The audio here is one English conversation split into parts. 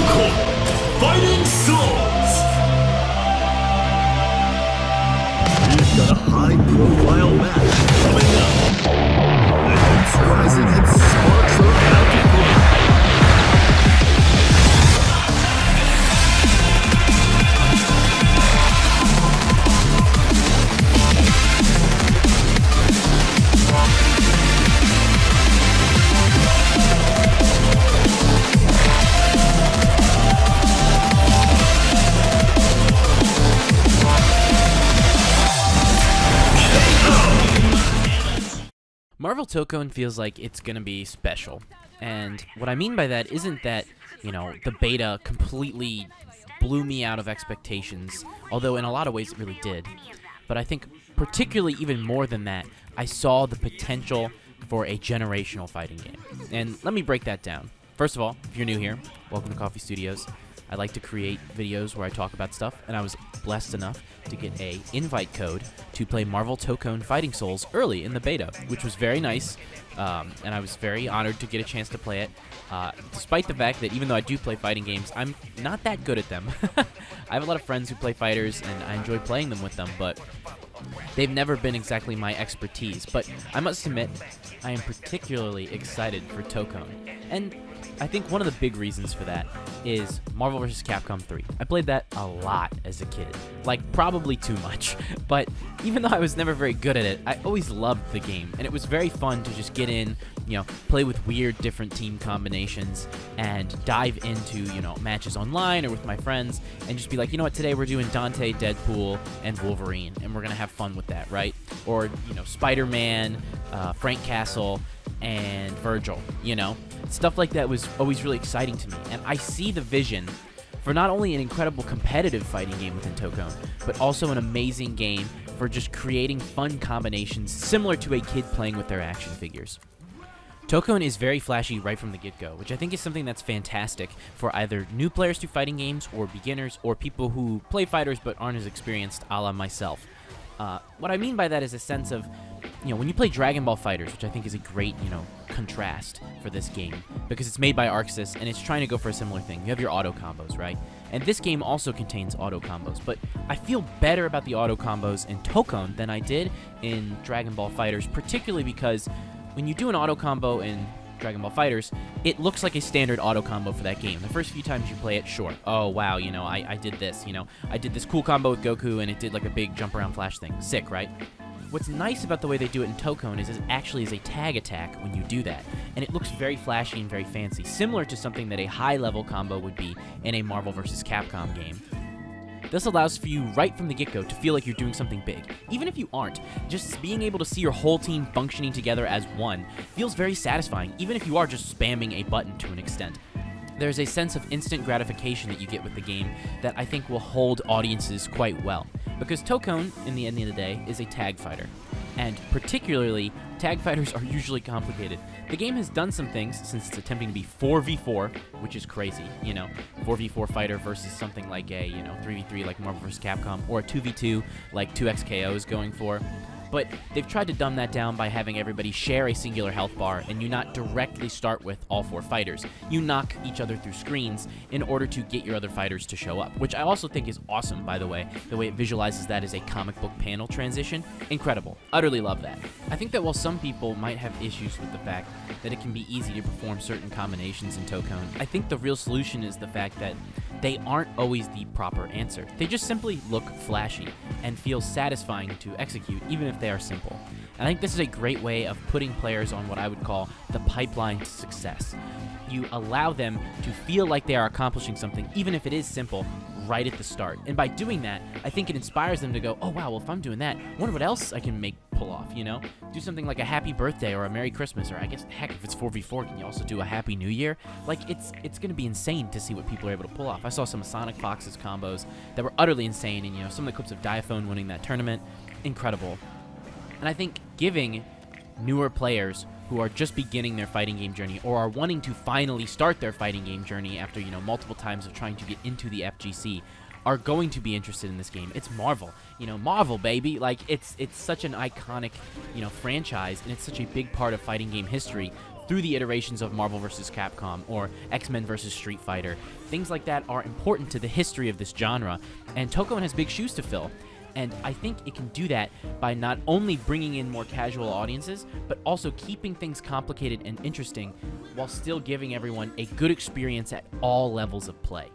Tōkon Fighting Souls! We've got a high-profile match coming up. The heat's rising and sparks are about to fly. Marvel Tōkon feels like it's gonna be special, and what I mean by that isn't that, the beta completely blew me out of expectations, although in a lot of ways it really did. But I think particularly even more than that, I saw the potential for a generational fighting game. And let me break that down. First of all, if you're new here, welcome to Coffee Studios. I like to create videos where I talk about stuff, and I was blessed enough to get a invite code to play Marvel Tōkon Fighting Souls early in the beta, which was very nice, and I was very honored to get a chance to play it, despite the fact that even though I do play fighting games, I'm not that good at them. I have a lot of friends who play fighters, and I enjoy playing them with them, but they've never been exactly my expertise. But I must admit, I am particularly excited for Tōkon, and I think one of the big reasons for that is Marvel vs. Capcom 3. I played that a lot as a kid, like probably too much, but even though I was never very good at it, I always loved the game, and it was very fun to just get in, play with weird different team combinations and dive into, matches online or with my friends and just be like, today we're doing Dante, Deadpool, and Wolverine, and we're gonna have fun with that, right? Or, Spider-Man, Frank Castle, and Virgil, Stuff like that was always really exciting to me, and I see the vision for not only an incredible competitive fighting game within Tōkon, but also an amazing game for just creating fun combinations similar to a kid playing with their action figures. Tōkon is very flashy right from the get-go, which I think is something that's fantastic for either new players to fighting games or beginners or people who play fighters but aren't as experienced, a la myself. What I mean by that is a sense of, when you play Dragon Ball FighterZ, which I think is a great, contrast for this game, because it's made by ArcSys, and it's trying to go for a similar thing. You have your auto combos, right? And this game also contains auto combos, but I feel better about the auto combos in Tōkon than I did in Dragon Ball FighterZ, particularly because when you do an auto combo in Dragon Ball FighterZ, it looks like a standard auto combo for that game. The first few times you play it, sure. Oh, wow, I did this, I did this cool combo with Goku, and it did like a big jump around flash thing. Sick, right? What's nice about the way they do it in Tōkon is it actually is a tag attack when you do that, and it looks very flashy and very fancy, similar to something that a high-level combo would be in a Marvel vs. Capcom game. This allows for you right from the get-go to feel like you're doing something big. Even if you aren't, just being able to see your whole team functioning together as one feels very satisfying, even if you are just spamming a button to an extent. There's a sense of instant gratification that you get with the game that I think will hold audiences quite well. Because Tōkon, in the end of the day, is a tag fighter. And particularly, tag fighters are usually complicated. The game has done some things since it's attempting to be 4v4, which is crazy, 4v4 fighter versus something like a, 3v3 like Marvel vs. Capcom, or a 2v2 like 2XKO is going for. But they've tried to dumb that down by having everybody share a singular health bar, and you not directly start with all four fighters. You knock each other through screens in order to get your other fighters to show up, which I also think is awesome, by the way it visualizes that as a comic book panel transition. Incredible. Utterly love that. I think that while some people might have issues with the fact that it can be easy to perform certain combinations in Tōkon, I think the real solution is the fact that they aren't always the proper answer. They just simply look flashy and feel satisfying to execute, even if they are simple. And I think this is a great way of putting players on what I would call the pipeline to success. You allow them to feel like they are accomplishing something, even if it is simple, right at the start. And by doing that, I think it inspires them to go, oh wow, well if I'm doing that, I wonder what else I can pull off, Do something like a happy birthday or a Merry Christmas, or I guess, heck, if it's 4v4, can you also do a Happy New Year? Like, it's going to be insane to see what people are able to pull off. I saw some of Sonic Fox's combos that were utterly insane, and, some of the clips of Diaphone winning that tournament, incredible. And I think giving newer players who are just beginning their fighting game journey or are wanting to finally start their fighting game journey after, multiple times of trying to get into the FGC are going to be interested in this game. It's Marvel. Marvel, baby. Like, it's such an iconic, franchise, and it's such a big part of fighting game history through the iterations of Marvel vs. Capcom or X-Men vs. Street Fighter. Things like that are important to the history of this genre, and Tōkon has big shoes to fill. And I think it can do that by not only bringing in more casual audiences, but also keeping things complicated and interesting while still giving everyone a good experience at all levels of play.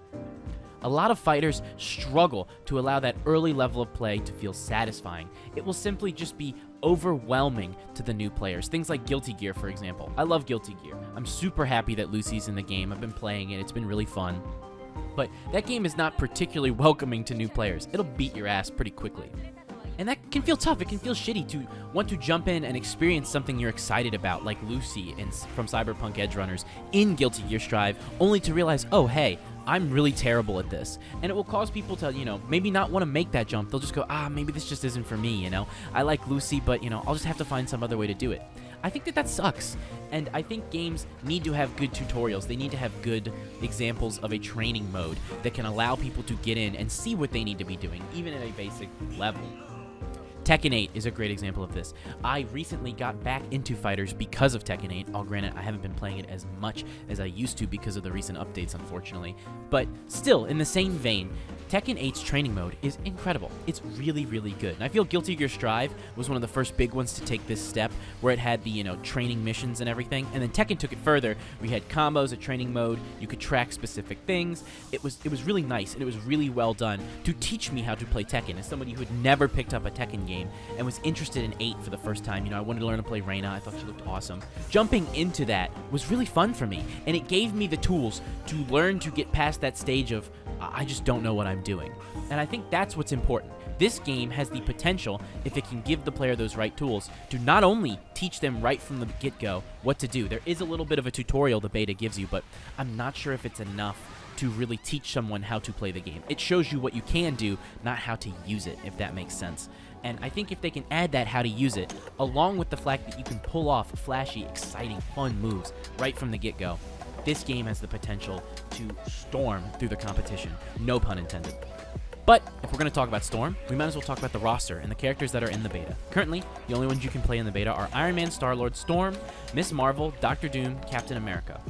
A lot of fighters struggle to allow that early level of play to feel satisfying. It will simply just be overwhelming to the new players. Things like Guilty Gear, for example. I love Guilty Gear. I'm super happy that Lucy's in the game. I've been playing it. It's been really fun. But that game is not particularly welcoming to new players. It'll beat your ass pretty quickly. And that can feel tough. It can feel shitty to want to jump in and experience something you're excited about, like Lucy from Cyberpunk Edgerunners in Guilty Gear Strive, only to realize, oh, hey, I'm really terrible at this. And it will cause people to, maybe not want to make that jump. They'll just go, maybe this just isn't for me, I like Lucy, but, I'll just have to find some other way to do it. I think that sucks, and I think games need to have good tutorials. They need to have good examples of a training mode that can allow people to get in and see what they need to be doing, even at a basic level. Tekken 8 is a great example of this. I recently got back into fighters because of Tekken 8. I'll grant it, I haven't been playing it as much as I used to because of the recent updates, unfortunately. But still, in the same vein, Tekken 8's training mode is incredible. It's really, really good. And I feel Guilty Gear Strive was one of the first big ones to take this step, where it had the, training missions and everything. And then Tekken took it further. We had combos, a training mode. You could track specific things. It was really nice, and it was really well done to teach me how to play Tekken. As somebody who had never picked up a Tekken game and was interested in 8 for the first time, I wanted to learn to play Reina. I thought she looked awesome. Jumping into that was really fun for me, and it gave me the tools to learn to get past that stage of, I just don't know what I'm doing. And I think that's what's important. This game has the potential, if it can give the player those right tools, to not only teach them right from the get-go what to do. There is a little bit of a tutorial the beta gives you, but I'm not sure if it's enough to really teach someone how to play the game. It shows you what you can do, not how to use it, if that makes sense. And I think if they can add that how to use it, along with the fact that you can pull off flashy, exciting, fun moves right from the get-go, this game has the potential to storm through the competition. No pun intended. But if we're going to talk about Storm, we might as well talk about the roster and the characters that are in the beta. Currently, the only ones you can play in the beta are Iron Man, Star-Lord, Storm, Miss Marvel, Doctor Doom, Captain America.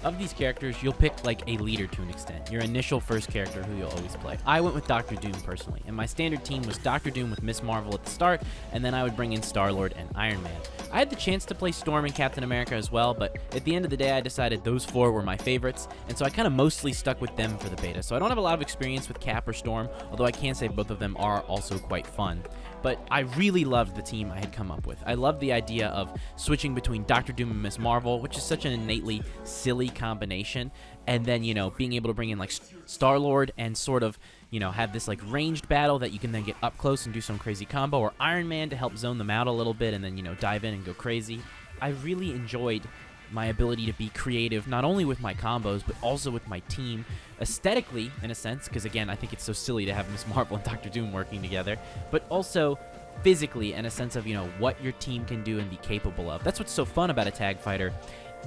Of these characters, you'll pick like a leader to an extent, your initial first character who you'll always play. I went with Doctor Doom personally, and my standard team was Doctor Doom with Miss Marvel at the start, and then I would bring in Star-Lord and Iron Man. I had the chance to play Storm and Captain America as well, but at the end of the day, I decided those four were my favorites, and so I kind of mostly stuck with them for the beta. So I don't have a lot of experience with Cap or Storm, although I can say both of them are also quite fun. But I really loved the team I had come up with. I loved the idea of switching between Doctor Doom and Miss Marvel, which is such an innately silly combination, and then, being able to bring in like Star-Lord and sort of, have this like ranged battle that you can then get up close and do some crazy combo, or Iron Man to help zone them out a little bit and then, dive in and go crazy. I really enjoyed my ability to be creative, not only with my combos, but also with my team, aesthetically, in a sense, because again, I think it's so silly to have Miss Marvel and Doctor Doom working together, but also physically, in a sense of, what your team can do and be capable of. That's what's so fun about a tag fighter,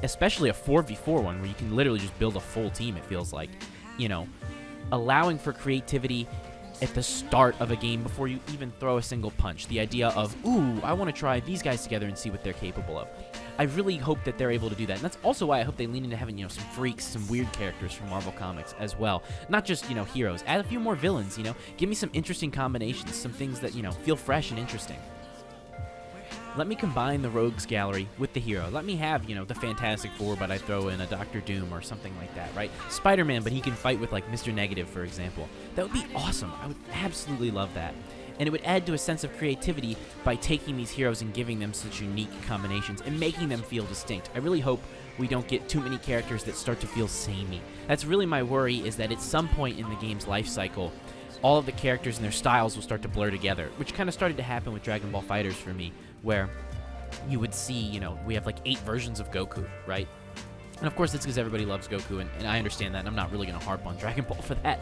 especially a 4v4 one, where you can literally just build a full team, it feels like, allowing for creativity at the start of a game before you even throw a single punch. The idea of, ooh, I want to try these guys together and see what they're capable of. I really hope that they're able to do that. And that's also why I hope they lean into having, some freaks, some weird characters from Marvel Comics as well. Not just, heroes. Add a few more villains, Give me some interesting combinations, some things that, feel fresh and interesting. Let me combine the Rogues Gallery with the hero. Let me have, the Fantastic Four, but I throw in a Doctor Doom or something like that, right? Spider-Man, but he can fight with, like, Mr. Negative, for example. That would be awesome. I would absolutely love that. And it would add to a sense of creativity by taking these heroes and giving them such unique combinations and making them feel distinct. I really hope we don't get too many characters that start to feel samey. That's really my worry, is that at some point in the game's life cycle, all of the characters and their styles will start to blur together, which kind of started to happen with Dragon Ball FighterZ for me, where you would see, we have like 8 versions of Goku, right? And of course, it's because everybody loves Goku, and I understand that, and I'm not really going to harp on Dragon Ball for that.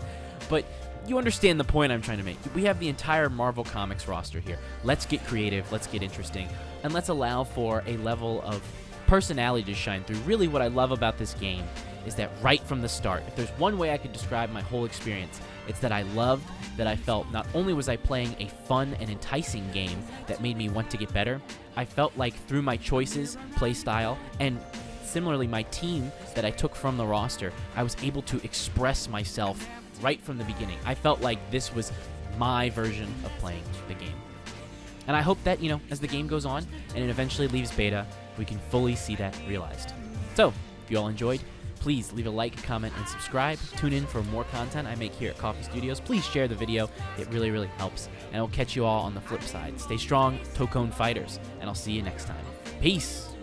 But you understand the point I'm trying to make. We have the entire Marvel Comics roster here. Let's get creative, let's get interesting, and let's allow for a level of personality to shine through. Really, what I love about this game is that right from the start, if there's one way I could describe my whole experience, it's that I loved that I felt not only was I playing a fun and enticing game that made me want to get better, I felt like through my choices, play style, and similarly my team that I took from the roster, I was able to express myself right from the beginning. I felt like this was my version of playing the game. And I hope that, as the game goes on and it eventually leaves beta, we can fully see that realized. So, if you all enjoyed, please leave a like, comment, and subscribe. Tune in for more content I make here at Coffee Studios. Please share the video. It really, really helps. And I'll catch you all on the flip side. Stay strong, Tōkon fighters, and I'll see you next time. Peace!